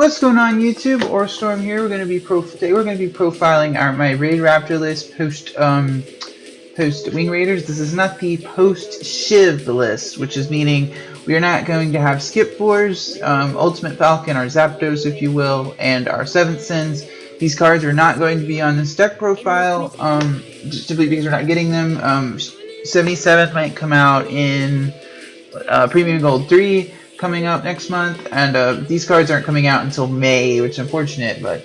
What's going on, YouTube? Or Storm here. Today we're going to be profiling my Raid Raptor list post Wing Raiders. This is not the post Shiv list, which is meaning we are not going to have Skip 4s, Ultimate Falcon, our Zapdos, if you will, and our 7th Sins. These cards are not going to be on this deck profile, just simply because we're not getting them. 77th might come out in Premium Gold 3. Coming up next month, and these cards aren't coming out until May, which is unfortunate. But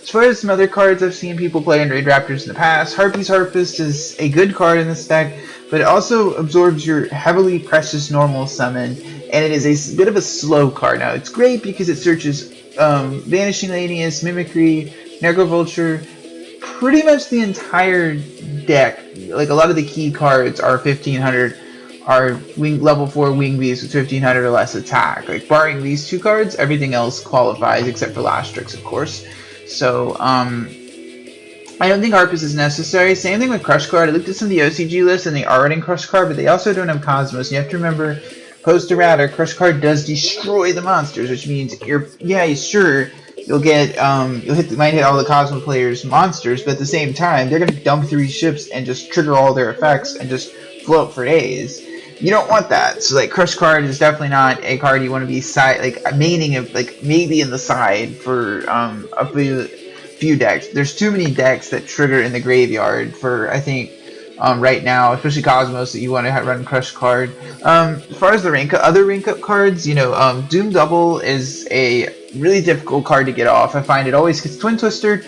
as far as some other cards I've seen people play in Raid Raptors in the past, Harpy's Harpist is a good card in this deck, but it also absorbs your heavily precious normal summon, and it is a bit of a slow card. Now, it's great because it searches Vanishing Lanius, Mimicry, Necrovulture, pretty much the entire deck. Like, a lot of the key cards are 1500. Are level 4 Wing Beasts with 1500 or less attack. Like, barring these two cards, everything else qualifies except for Lastrix, of course. So, I don't think Harpist is necessary. Same thing with Crush Card. I looked at some of the OCG lists and they are running Crush Card, but they also don't have Cosmos. You have to remember, post errata, Crush Card does destroy the monsters, which means you'll get might hit all the Cosmo players' monsters, but at the same time, they're gonna dump 3 ships and just trigger all their effects and just float for days. You don't want that. So, like, Crush Card is definitely not a card you want to be maining of, like, maybe in the side for a few decks. There's too many decks that trigger in the graveyard for, I think, right now, especially Cosmos, that you want to run Crush Card. As far as the other rank up cards, Doom Double is a really difficult card to get off. I find it always gets Twin Twister.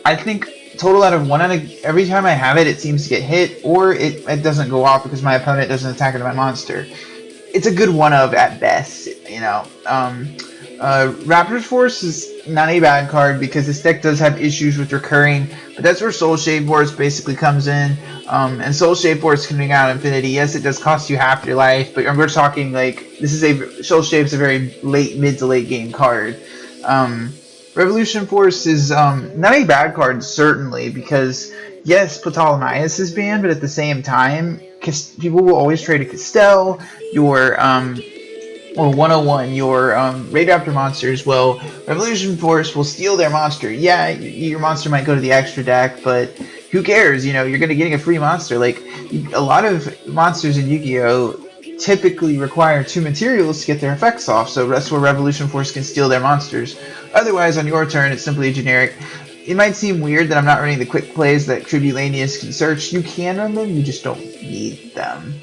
I think total out of every time I have it, it seems to get hit, or it doesn't go off because my opponent doesn't attack into my monster. It's a good one of at best, Raptor's Force is not a bad card because this deck does have issues with recurring, but that's where Soul Shade Force basically comes in. And Soul Shade Force coming out Infinity, yes, it does cost you half your life, but we're talking like Soul Shade's a very mid to late game card. Revolution Force is not a bad card, certainly, because, yes, Ptolemaeus is banned, but at the same time, people will always trade a Castell, or 101, your Raid Raptor monsters. Well, Revolution Force will steal their monster. Yeah, your monster might go to the extra deck, but who cares? You're going to be getting a free monster. Like, a lot of monsters in Yu-Gi-Oh! Typically require 2 materials to get their effects off, so that's where Revolution Force can steal their monsters. Otherwise, on your turn, it's simply a generic. It might seem weird that I'm not running the quick plays that Tribute Lanius can search. You can run them, you just don't need them.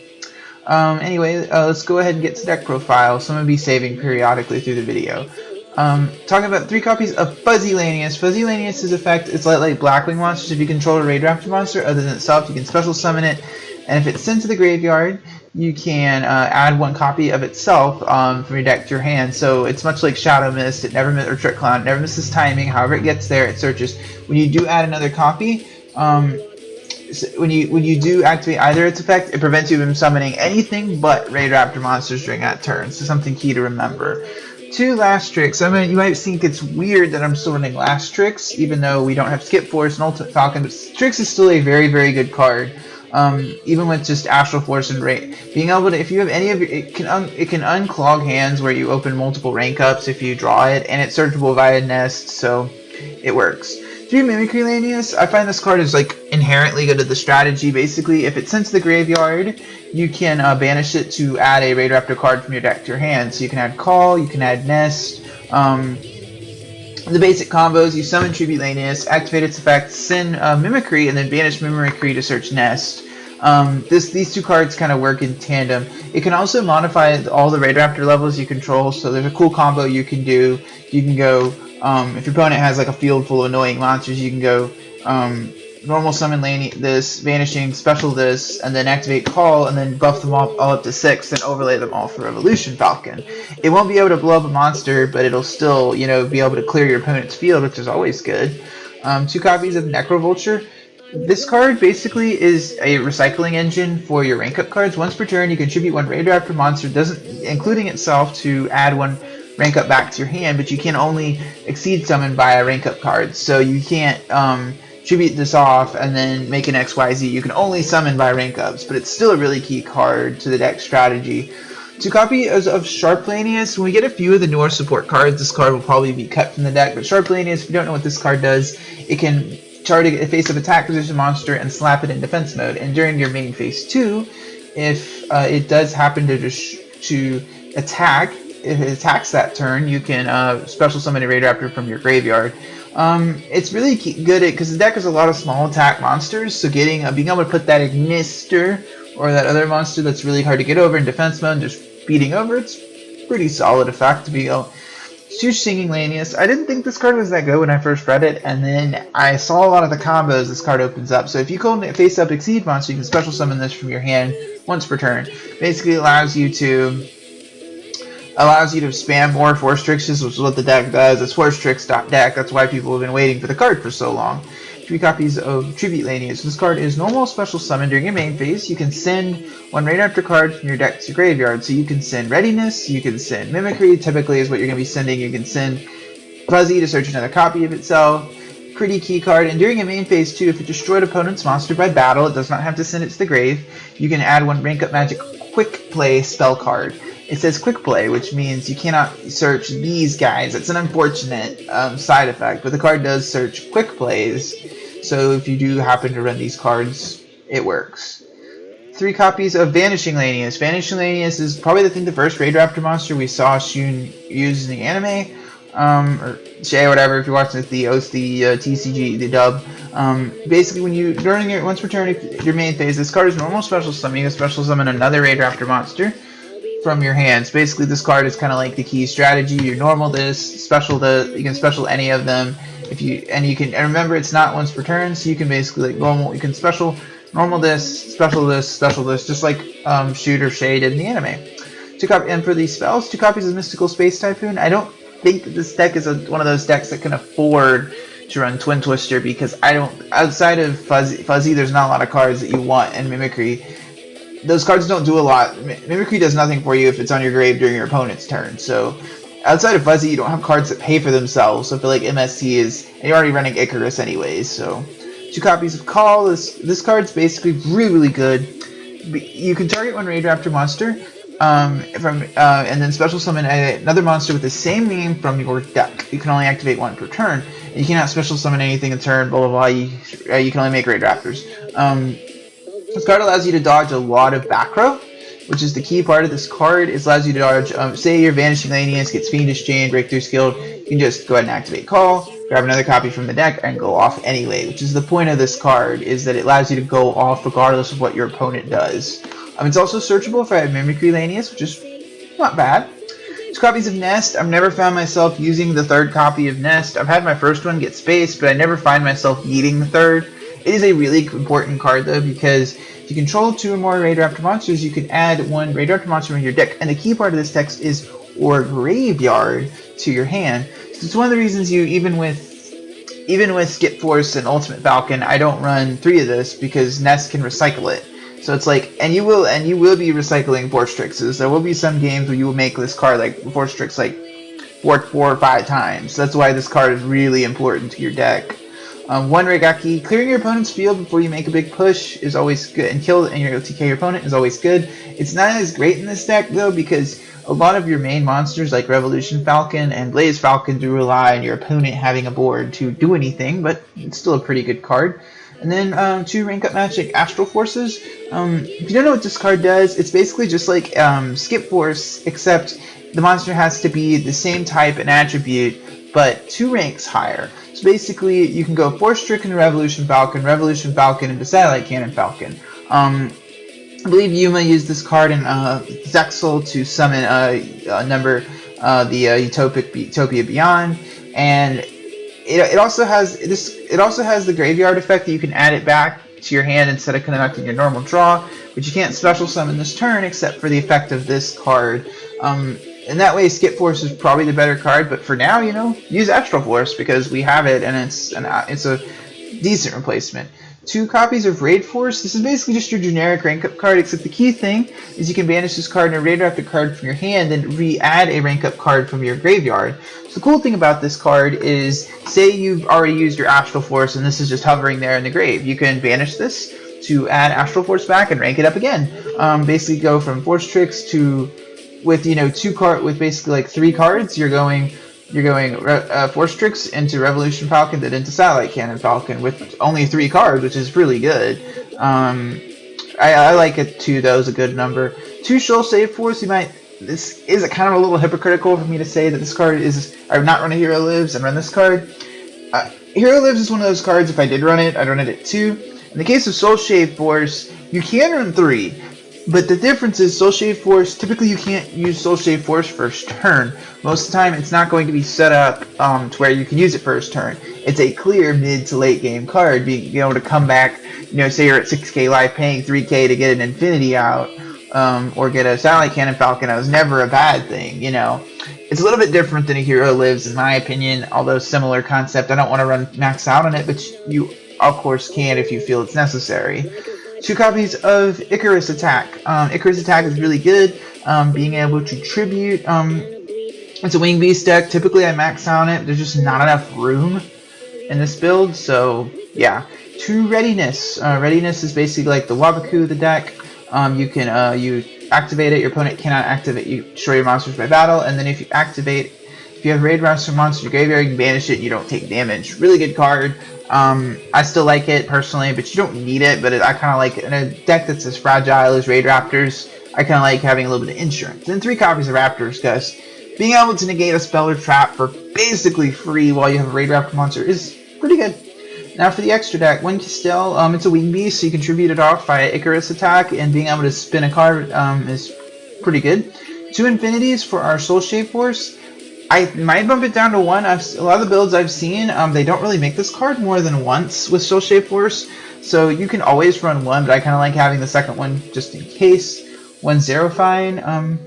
Anyway, let's go ahead and get to deck profile, so I'm going to be saving periodically through the video. Talking about 3 copies of Fuzzy Lanius. Fuzzy Lanius' effect is like Blackwing monsters. If you control a Raid Raptor monster other than itself, you can special summon it, and if it's sent to the graveyard, you can add 1 copy of itself from your deck to your hand. So it's much like Shadow Mist, or Trick Clown. It never misses timing. However it gets there, it searches. When you do add another copy, when you do activate either its effect, it prevents you from summoning anything but Raid Raptor monsters during that turn. So something key to remember. 2 Lastrix. You might think it's weird that I'm still running Lastrix, even though we don't have Skip Force and Ultimate Falcon, but Strix is still a very, very good card. Even with just Astral Force and Raid, being able to, if you have any of your, it can unclog hands where you open multiple rank ups if you draw it, and it's searchable via Nest, so it works. 3 Mimicry Lanius. I find this card is like inherently good at the strategy. Basically, if it's sent to the graveyard, you can banish it to add a Raid Raptor card from your deck to your hand. So you can add Call, you can add Nest. The basic combos: you summon Tribute Lanius, activate its effect, send Mimicry, and then banish Mimicry to search Nest. These 2 cards kind of work in tandem. It can also modify all the Raid Raptor levels you control, so there's a cool combo you can do. You can go, if your opponent has like a field full of annoying monsters, you can go normal summon this, vanishing, special this, and then activate Call, and then buff them all up to 6, and overlay them all for Revolution Falcon. It won't be able to blow up a monster, but it'll still, be able to clear your opponent's field, which is always good. 2 copies of Necrovulture. This card basically is a recycling engine for your rank up cards. Once per turn, you contribute 1 Raid Raptor monster, including itself, to add 1 rank up back to your hand, but you can only exceed summon by a rank up card. So you can't tribute this off and then make an XYZ. You can only summon by rank ups, but it's still a really key card to the deck strategy. 2 copies of Sharplanius. When we get a few of the newer support cards, this card will probably be cut from the deck. But Sharplanius, if you don't know what this card does, it can target a face-up attack position monster and slap it in defense mode. And during your main phase 2, if it does happen to attack, if it attacks that turn, you can special summon a Raid Raptor from your graveyard. It's really good because the deck has a lot of small attack monsters, so being able to put that Ignister or that other monster that's really hard to get over in defense mode, just beating over, it's pretty solid effect to be able. Huge Singing Lanius. I didn't think this card was that good when I first read it, and then I saw a lot of the combos this card opens up. So if you call it face up Exceed monster, you can special summon this from your hand once per turn. Basically allows you to spam more Force Tricks, which is what the deck does. It's Force Tricks.deck. That's why people have been waiting for the card for so long. 3 copies of Tribute Lanius. This card is normal special summon during your main phase. You can send 1 Raid Raptor card from your deck to your graveyard. So you can send Readiness, you can send Mimicry, typically is what you're going to be sending. You can send Fuzzy to search another copy of itself. Pretty key card. And during a main phase 2, if it destroyed opponent's monster by battle, it does not have to send it to the grave. You can add 1 Rank Up Magic Quick Play spell card. It says quick play, which means you cannot search these guys. It's an unfortunate side effect, but the card does search quick plays. So if you do happen to run these cards, it works. 3 copies of Vanishing Lanius. Vanishing Lanius is probably the first Raid Raptor monster we saw Shun use in the anime, or Shay, or whatever. If you're watching the TCG, the dub. Basically, once per turn, your main phase, this card is normal special summon. You can special summon another Raid Raptor monster from your hands. Basically, this card is kind of like the key strategy. You normal this, special you can special any of them. And remember, it's not once per turn, so you can basically you can special normal this, special this, special this, just like Shoot or Shay did in the anime. And for these spells, 2 copies of Mystical Space Typhoon. I don't think that this deck is one of those decks that can afford to run Twin Twister, because outside of Fuzzy, there's not a lot of cards that you want, and Mimicry. Those cards don't do a lot. Mimicry does nothing for you if it's on your grave during your opponent's turn. So outside of Fuzzy, you don't have cards that pay for themselves. So I feel like MST and you're already running Icarus anyways. So 2 copies of Call. This card's basically really good. You can target 1 Raid Raptor monster and then special summon another monster with the same name from your deck. You can only activate 1 per turn. You cannot special summon anything in turn. Blah blah blah. You can only make Raid Raptors. This card allows you to dodge a lot of back row, which is the key part of this card. It allows you to dodge, say your Vanishing Lanius gets Fiendish Chain, Breakthrough Skilled, you can just go ahead and activate Call, grab another copy from the deck, and go off anyway, which is the point of this card, is that it allows you to go off regardless of what your opponent does. It's also searchable if I have Mimicry Lanius, which is not bad. 2 copies of Nest. I've never found myself using the 3rd copy of Nest. I've had my first one get space, but I never find myself needing the 3rd. It is a really important card though, because if you control 2 or more Raid Raptor monsters, you can add 1 Raid Raptor monster in your deck. And the key part of this text is or graveyard to your hand. So it's one of the reasons even with Skip Force and Ultimate Falcon, I don't run 3 of this, because Nest can recycle it. So it's like, and you will be recycling Force Tricks. There will be some games where you will make this card like Force Tricks like 4 or 5 times. So that's why this card is really important to your deck. 1 Regaki. Clearing your opponent's field before you make a big push is always good, and your TK your opponent is always good. It's not as great in this deck though, because a lot of your main monsters like Revolution Falcon and Blaze Falcon do rely on your opponent having a board to do anything, but it's still a pretty good card. And then 2 Rank Up Magic Astral Forces. If you don't know what this card does, it's basically just like Skip Force, except the monster has to be the same type and attribute, but 2 ranks higher. So basically, you can go Force Trick into Revolution Falcon into Satellite Cannon Falcon. I believe Yuma used this card in Zexal to summon Utopia Beyond, and it also has the graveyard effect that you can add it back to your hand instead of conducting your normal draw, but you can't special summon this turn except for the effect of this card. And that way, Skip Force is probably the better card, but for now, use Astral Force because we have it, and it's a decent replacement. 2 copies of Raid Force. This is basically just your generic rank up card, except the key thing is you can banish this card and a Raid Raptor card from your hand and re-add a rank up card from your graveyard. So the cool thing about this card is, say you've already used your Astral Force and this is just hovering there in the grave. You can banish this to add Astral Force back and rank it up again. Basically go from Force Tricks to with with basically like 3 cards, you're going Force Tricks into Revolution Falcon, then into Satellite Cannon Falcon with only 3 cards, which is really good. I like it too. That was a good number. 2 Shoal Save Force. This is kind of a little hypocritical for me to say that this card is. I would not run a Hero Lives and run this card. Hero Lives is one of those cards. If I did run it, I'd run it at 2. In the case of Soul Shave Force, you can run 3. But the difference is Soul Shave Force, typically you can't use Soul Shave Force first turn. Most of the time it's not going to be set up to where you can use it first turn. It's a clear mid to late game card, being able to come back, say you're at 6k life paying 3k to get an Infinity out, or get a Satellite Cannon Falcon. That was never a bad thing, It's a little bit different than a Hero Lives in my opinion, although similar concept. I don't want to run max out on it, but you of course can if you feel it's necessary. 2 copies of Icarus Attack. Icarus Attack is really good. Being able to tribute. It's a Wing Beast deck. Typically I max out on it. There's just not enough room in this build. So yeah. 2 Readiness. Readiness is basically like the Wabaku of the deck. You activate it. Your opponent cannot activate. You destroy your monsters by battle. And then if you have Raid Raptor monster graveyard, you can banish it. You don't take damage. Really good card. I still like it personally, but you don't need it. But I kind of like it in a deck that's as fragile as Raid Raptors. I kind of like having a little bit of insurance. Then 3 copies of Raptors, because being able to negate a spell or trap for basically free while you have a Raid Raptor monster is pretty good. Now for the extra deck, One Castell, it's a Wing Beast, so you can tribute it off via Icarus Attack, and being able to spin a card is pretty good. 2 Infinities for our Soul Shave Force. I might bump it down to 1. A lot of the builds I've seen, they don't really make this card more than once with Soul Shave Force, so you can always run 1, but I kind of like having the second one just in case. 1 Zerofine,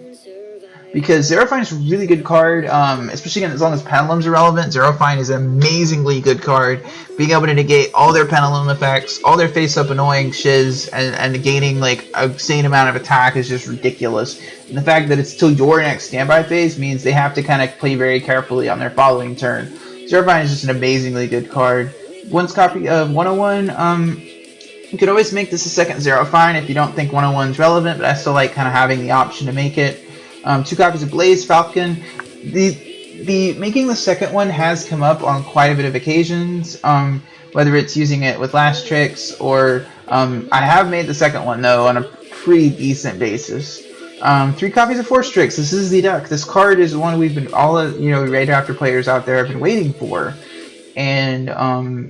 because Zerofine is a really good card, especially as long as Pendulums are relevant. Zerofine is an amazingly good card. Being able to negate all their Pendulum effects, all their face-up annoying shiz, and negating like a insane amount of attack is just ridiculous. And the fact that it's still your next standby phase means they have to kind of play very carefully on their following turn. Zerofine is just an amazingly good card. 1 copy of 101, you could always make this a second Zerofine if you don't think 101 is relevant, but I still like kind of having the option to make it. 2 copies of Blaze Falcon. The making the second one has come up on quite a bit of occasions, whether it's using it with Last Tricks or I have made the second one though on a pretty decent basis. 3 copies of Force Tricks. This is the deck. This card is one we've been all Raid Raptor players out there have been waiting for, and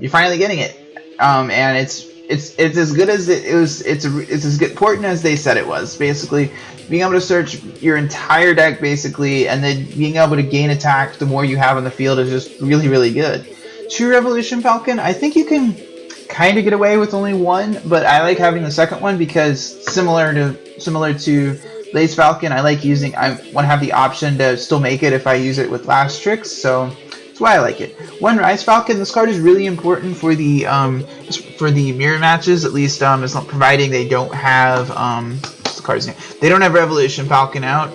you're finally getting it. And it's as good as it's as good important as they said it was. Basically, being able to search your entire deck basically, and then being able to gain attack the more you have on the field is just really, really good. 2 Revolution Falcon. I think you can kind of get away with only 1, but I like having the second one because similar to Blaze Falcon, I want to have the option to still make it if I use it with Last Tricks, so that's why I like it. 1 Rise Falcon. This card is really important for the mirror matches, at least as long providing they don't have what's the card's name? They don't have Revolution Falcon out.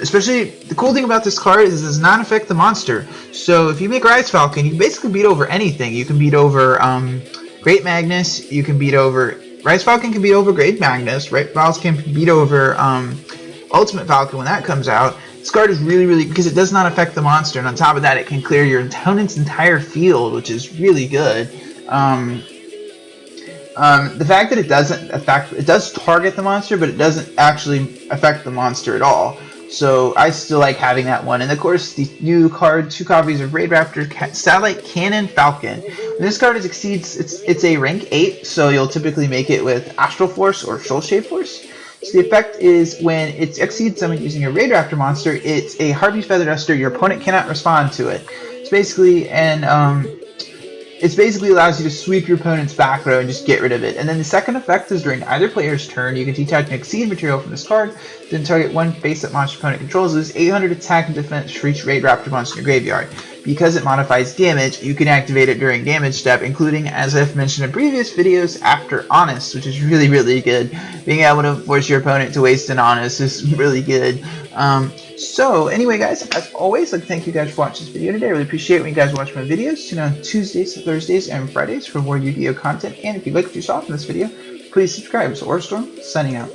Especially the cool thing about this card is it does not affect the monster. So if you make Rise Falcon, you can basically beat over anything. You can beat over Great Magnus. You can beat over Rise Falcon. Can beat over Great Magnus. Right? Falcon can beat over Ultimate Falcon when that comes out. This card is really, really, because it does not affect the monster, and on top of that, it can clear your opponent's entire field, which is really good. The fact that it does target the monster, but it doesn't actually affect the monster at all. So I still like having that one. And of course, the new card, 2 copies of Raid Raptor Satellite Cannon Falcon. When this card exceeds, it's a rank 8, so you'll typically make it with Astral Force or Soul Shave Force. So the effect is when it exceeds someone using a Raid Raptor monster, it's a Harpy Feather Duster. Your opponent cannot respond to it. It's basically allows you to sweep your opponent's back row and just get rid of it. And then the second effect is during either player's turn, you can detach an Exceed material from this card, then target 1 face-up monster opponent controls, lose 800 attack and defense for each Raid Raptor monster in your graveyard. Because it modifies damage, you can activate it during damage step, including, as I've mentioned in previous videos, after Honest, which is really, really good. Being able to force your opponent to waste an Honest is really good. So anyway, guys, as always, I'd like to thank you guys for watching this video today. I really appreciate when you guys watch my videos. Tune in on Tuesdays, Thursdays, and Fridays for more Yu-Gi-Oh content. And if you like what you saw from this video, please subscribe. So Orstorm, signing out.